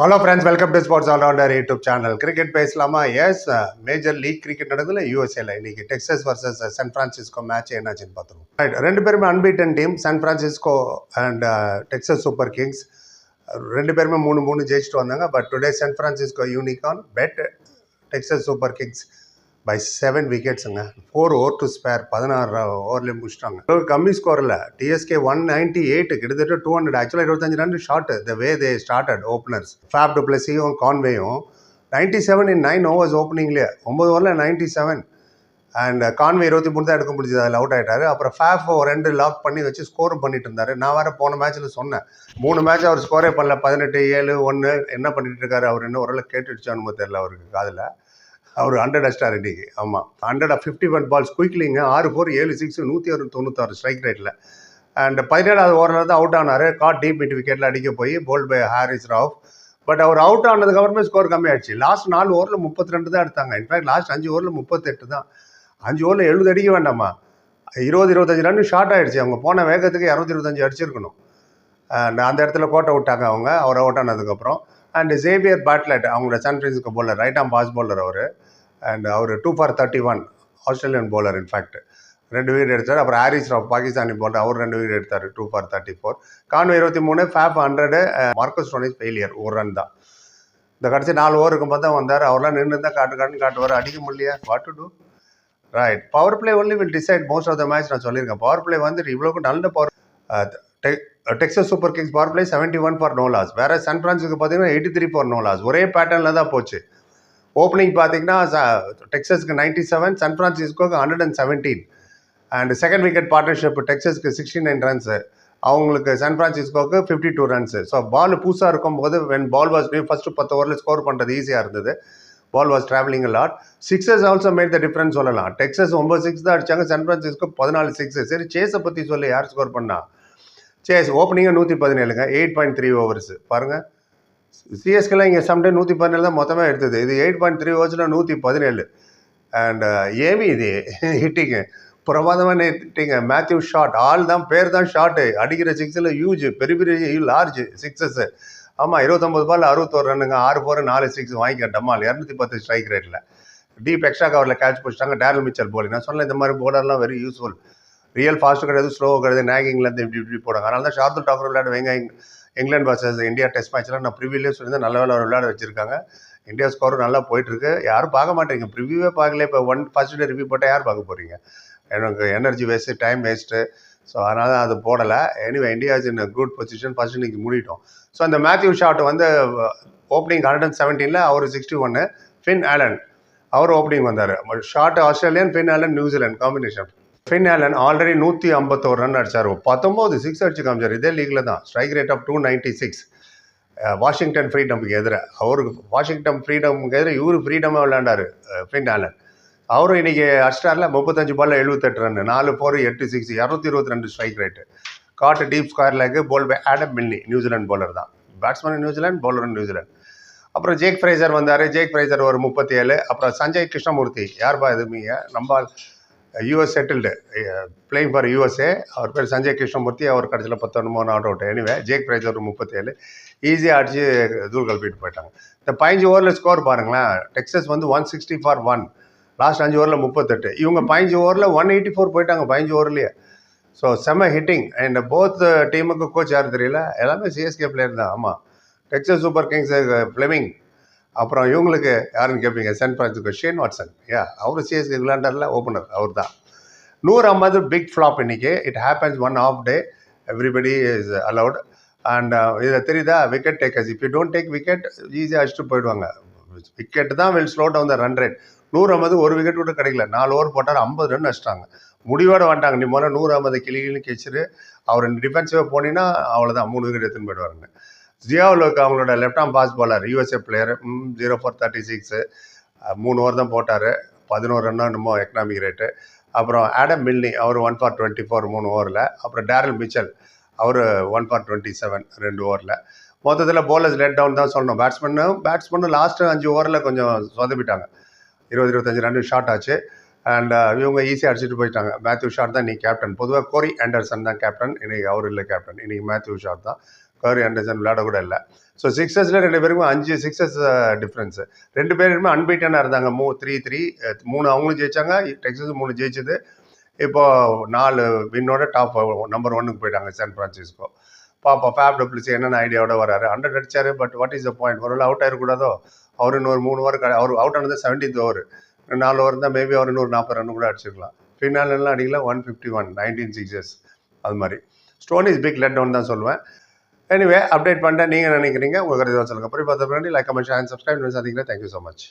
Hello friends, welcome to Sports All Rounder YouTube channel. Cricket பேசலாமா? Yes, major league cricket நடக்குதுல யூஎஸ்ஏல. இன்னைக்கு Texas versus San Francisco match என்னாச்சுன்னு பார்த்துருவோம். Right, ரெண்டு பேருமே unbeaten team. San Francisco and Texas Super Kings ரெண்டு பேருமே 3-3 ஜெயிச்சுட்டு வந்தாங்க. But today San Francisco Unicorn beat Texas Super Kings by 7 விக்கெட்ஸுங்க. 4 ஓவர் டு ஸ்பேர், 16 ஓவர்லேயே முடிச்சிட்டாங்க. கம்மி ஸ்கோரில் டிஎஸ்கே 198, கிட்டத்தட்ட 200. ஆக்சுவலாக 25 run short. The way they started openers Faf to பிளஸியும் கான்வேயும் 97 in 9 overs ஓப்பனிங்லேயே 9 ஓவரில் 97. அண்ட் கான்வே 23 தான் எடுக்க முடிஞ்சது, அதில் அவுட் ஆகிட்டாரு. அப்புறம் ஃபேப் 2 லாக் பண்ணி வச்சு ஸ்கோர் பண்ணிட்டு இருந்தார். நான் வேறு போன மேட்ச்சில் சொன்னேன், 3 மேட்ச் அவர் ஸ்கோரே பண்ணல, 18-7-1 என்ன பண்ணிட்டு இருக்காரு அவர், இன்னும் ஓரளவு கேட்டுடுச்சான்னு தெரியல அவருக்கு காதில். அவர் 100 அடிச்சிட்டார் இன்னைக்கு. ஆமாம், 151 பால்ஸ் குயிக்லிங்க, 6-4 7-6 196 ஸ்ட்ரைக் ரேட்டில். அண்ட் 17வது ஓவரில் தான் அவுட் ஆனார். காட் டீப் மிட் விக்கெட்டில் அடிக்க போய் bowled by Haris Rauf. But அவர் அவுட் ஆனதுக்கப்புறமே ஸ்கோர் கம்மியாகிடுச்சு. லாஸ்ட் 4 ஓவரில் 32 தான் எடுத்தாங்க. இன்ஃபேக்ட் லாஸ்ட் 5 ஓவரில் 38 தான். 5 ஓவரில் 70 அடிக்க வேண்டாமா? 20-25 ரன் ஷார்ட் ஆகிடுச்சு. அவங்க போன வேகத்துக்கு 225 அடிச்சிருக்கணும். அண்ட் அந்த இடத்துல கோட்டை விட்டாங்க அவங்க, அவர் அவுட் ஆனதுக்கப்புறம். அண்ட் ஜேவியர் பாட்லெட், அவங்களோட San Francisco bowler, right arm fast bowler அவர். அண்ட் அவர் 2 for 31 Australian bowler. In fact 2 wicket எடுத்தார். அப்புறம் ஹாரிஸ் ராவ் பாகிஸ்தானி பவுலர், அவர் 2 விக்கெட் எடுத்தார், 2 for 34. Conway 23, Faf 100, Marcus Stoinis failure, 1 run தான். இந்த கடைசி 4 ஓவர் இருக்கும்போது தான் வந்தார். அவர்லாம் நின்று தான் காட்டுவார், அடிக்க முடியலையா, what to do? Right, power play only will decide most of the match. நான் சொல்லியிருக்கேன், பவர் பிளே வந்துட்டு இவ்வளோக்கும் நல்ல power. Texas Super Kings power play 71 for no loss. வேற சான் பிரான்சிஸ்கோ பார்த்தீங்கன்னா 83 for no loss. ஒரே பேட்டர்னில் தான் போச்சு. ஓப்பனிங் பார்த்தீங்கன்னா டெக்ஸஸ்க்கு 97, சான் பிரான்சிஸ்கோக்கு 117. அண்ட் செகண்ட் விக்கெட் பார்ட்னர்ஷிப் டெக்ஸஸ்க்கு 69 ரன்ஸு, அவங்களுக்கு சான் பிரான்சிஸ்கோக்கு 52 ரன்ஸு. ஸோ பால் புதுசாக இருக்கும்போது when ball was new, first 10 ஓவரில் ஸ்கோர் பண்ணுறது ஈஸியாக இருந்தது. Ball was travelling lot. Sixes also made the difference சொல்லலாம். டெக்ஸஸ் 9 6 தான் அடித்தாங்க, சான் பிரான்சிஸ்கோ 14 6. சரி, சேஸை பற்றி சொல்லி யார் ஸ்கோர் பண்ணா? சேஸ் ஓப்பனிங்காக 117ங்க, 8.3 ஓவர்ஸ். பாருங்கள், சிஎஸ்கேலாம் இங்கே சம்டைம் 117 தான் மொத்தமாக எடுத்தது. இது 8.3 ஓவர்ஸில் 117. அண்ட் ஏமி இது ஹிட்டிங்கு பிரமாதமாக ஹிட்டிங்க. மேத்யூ ஷாட், ஆள் தான் பேர் தான் ஷாட்டு, அடிக்கிற சிக்ஸில் ஹியூஜ், பெரிய பெரிய லார்ஜ் சிக்ஸஸ். ஆமாம், 29 பால் 61 ரன்னுங்க, 6 4 4 6 வாங்கிக்க டம்மால், 210 ஸ்ட்ரைக் ரேட்டில். டீப் எக்ஸ்ட்ரா கவரில் கேட்ச் பிடிச்சிட்டாங்க. Daryl Mitchell bowling. நான் சொன்னேன், இந்த மாதிரி போலர்லாம் வெரி யூஸ்ஃபுல். ரியல் ஃபாஸ்ட்டு கிடையாது, ஸ்லோ கிடையாது, நேகிங்லேருந்து இப்படி போடுங்க. அதனால தான் ஷார்துல் டாக்கர் விளையாட வைங்க. இங்கிலாந்து வர்சஸ் இந்தியா டெஸ்ட் மேட்ச்லாம் நான் ப்ரிவியூலே சொல்லியிருந்தேன், நல்ல வேலை விளையாட வச்சுருக்காங்க. இந்தியா ஸ்கோரும் நல்லா போயிட்டுருக்கு. யாரும் பார்க்க மாட்டேங்க, ப்ரிவியூவே பார்க்கல. இப்போ ஃபர்ஸ்ட் டே ரிவ்யூ போட்டால் யார் பார்க்க போகிறீங்க? எனக்கு energy waste, time waste. So அதனால தான் அது போடலை. Anyway, India is in good position. First இன்னைக்கு முடிட்டோம். ஸோ அந்த மேத்யூ ஷாட் வந்து ஓப்பனிங் 117, அவர் 61. ஃபின் ஆலன் அவர் ஓப்பனிங் வந்தார். Short Australian, Finn Allen New Zealand combination. Finn Allen already 151 run அடிச்சார், 19 6 அடிச்சு காமிச்சார். இதே லீக்கில் தான். Strike rate of 296. வாஷிங்டன் ஃப்ரீடமுக்கு எதிராக, அவருக்கு வாஷிங்டன் ஃப்ரீடமுக்கு எதிராக இவர் ஃப்ரீடமாக விளையாண்டார் ஃபின் ஆலன். அவரும் இன்னைக்கு அடிச்சிட்டாரில் 35 பாலில் 78 ரன், 4 4 8 6, 222 ஸ்ட்ரைக் ரேட்டு. காட்டு deep square leg, bowled by Adam Milne, New Zealand bowler தான். Batsman New Zealand, bowler New Zealand. அப்புறம் ஜேக் ஃப்ரேசர் வந்தார். ஜேக் ஃப்ரேசர் ஒரு 37. அப்புறம் சஞ்சய் கிருஷ்ணமூர்த்தி, யார்பா இது மீங்க, நம்ம US settled, playing for USA. அவர் பேர் சஞ்சய் கிருஷ்ணமூர்த்தி. அவர் கடைசியில் 19 not out. Anyway, Jake Fraser ஒரு 37 ஈஸியாக அடிச்சு தூள் கல்பிட்டு போயிட்டாங்க. இந்த 15 ஓவரில் ஸ்கோர் பாருங்களேன். டெக்ஸஸ் வந்து 160 for 1, லாஸ்ட் 5 ஓவரில் 38. இவங்க 15 ஓவரில் 184 போயிட்டாங்க 15 ஓவர்லேயே. ஸோ செம்ம ஹிட்டிங். அண்ட் போத் டீமுக்கு கோச் யாரும் தெரியல, எல்லாமே சிஎஸ்கே பிளேயர் தான். ஆமாம், டெக்ஸஸ் சூப்பர் கிங்ஸ் ஃப்ளெமிங். அப்புறம் இவங்களுக்கு யாருன்னு கேட்பீங்க, சான் பிரான்சிஸ்கோ ஷேன் வாட்சன். அவர் சிஎஸ்கே விளையாண்டார்ல, ஓப்பனர் அவர் தான். 150 பிக் ஃப்ளாப் இன்னைக்கு. It happens 1 of day, everybody is allowed. And இதை தெரியுதா, wicket takers, if you don't take wicket ஈஸியாக அடிச்சுட்டு போயிடுவாங்க. விக்கெட் தான் will slow down the run rate. 150 ஒரு விக்கெட் கூட கிடைக்கல. 4 ஓவர் போட்டார், 50 ரன் அடிச்சிட்டாங்க. முடிவோட வந்துட்டாங்க. நீ முதல்ல 150 கிளின்னு கேச்சிரு, அவர் டிஃபென்சிவாக போனீங்கன்னா அவ்வளோதான், 3 விக்கெட் எடுத்துன்னு போயிடுவாருங்க. ஜியாவுலுக்கு அவங்களோட left arm fast bowler, USA player, 0 for 36, 3 over தான் போட்டார், 11 ரன்னா என்னமோ எக்கனாமிக் ரேட்டு. அப்புறம் ஆடம் மில்னி, அவர் 1 for 24 3 ஓவரில். அப்புறம் டேரல் மிச்சல், அவர் 1 for 27 2 ஓவரில். மொத்தத்தில் போலர்ஸ் லெட் டவுன் தான் சொல்லணும். பேட்ஸ்மேனும் லாஸ்ட்டு 5 ஓவரில் கொஞ்சம் சொதப்பிட்டாங்க. 20-25 ரன் ஷார்ட் ஆச்சு. அண்ட் இவங்க ஈஸியாக அடிச்சுட்டு போயிட்டாங்க. மேத்யூ ஷாட் தான் இன்னைக்கு கேப்டன். பொதுவாக கோரி ஆண்டர்சன் தான் கேப்டன், இன்னைக்கு அவர் இல்லை கேப்டன். இன்னைக்கு மேத்யூ ஷாட் தான். கோரி ஆண்டர்சன் விளையாட கூட இல்லை. ஸோ சிக்ஸஸில் 2 பேருக்கும் 5 சிக்ஸஸ் டிஃப்ரென்ஸு. 2 பேருமே அன்பீட்டனாக இருந்தாங்க. 3-3 3 அவங்களும் ஜெயிச்சாங்க, டெக்ஸஸ் 3 ஜெயிச்சது. இப்போ 4 வின்னோட டாப் நம்பர் 1க்கு போயிட்டாங்க சான் ஃப்ரான்சிஸ்கோ. பாப்பா ஃபேப் டப்ளிசி என்னென்ன ஐடியாவோட வராரு. 100 அடிச்சாரு, but what is the point? ஒரு அவுட் ஆகிடக்கூடாதோ. அவர் இன்னொரு 3 ஓவர் அவர் அவுட் ஆனது 17th ஓவர். 4 ஓவர் தான், மேபி அவர் இன்னொரு 40 ரன் கூட அடிச்சிருக்கலாம். ஃபினாலெல்லாம் அடிக்கல, 151, 19 சிக்ஸஸ். அது மாதிரி stone is big let down தான் சொல்லுவேன். எனிவே அப்டேட் பண்ணிட்டேன். நீங்கள் நினைக்கிறீங்க உங்கள் கருத்து சொல்லுங்கள். அப்புறம் பார்த்த like comment share and subscribe பண்ணி சந்திக்கிறேன். Thank you so much.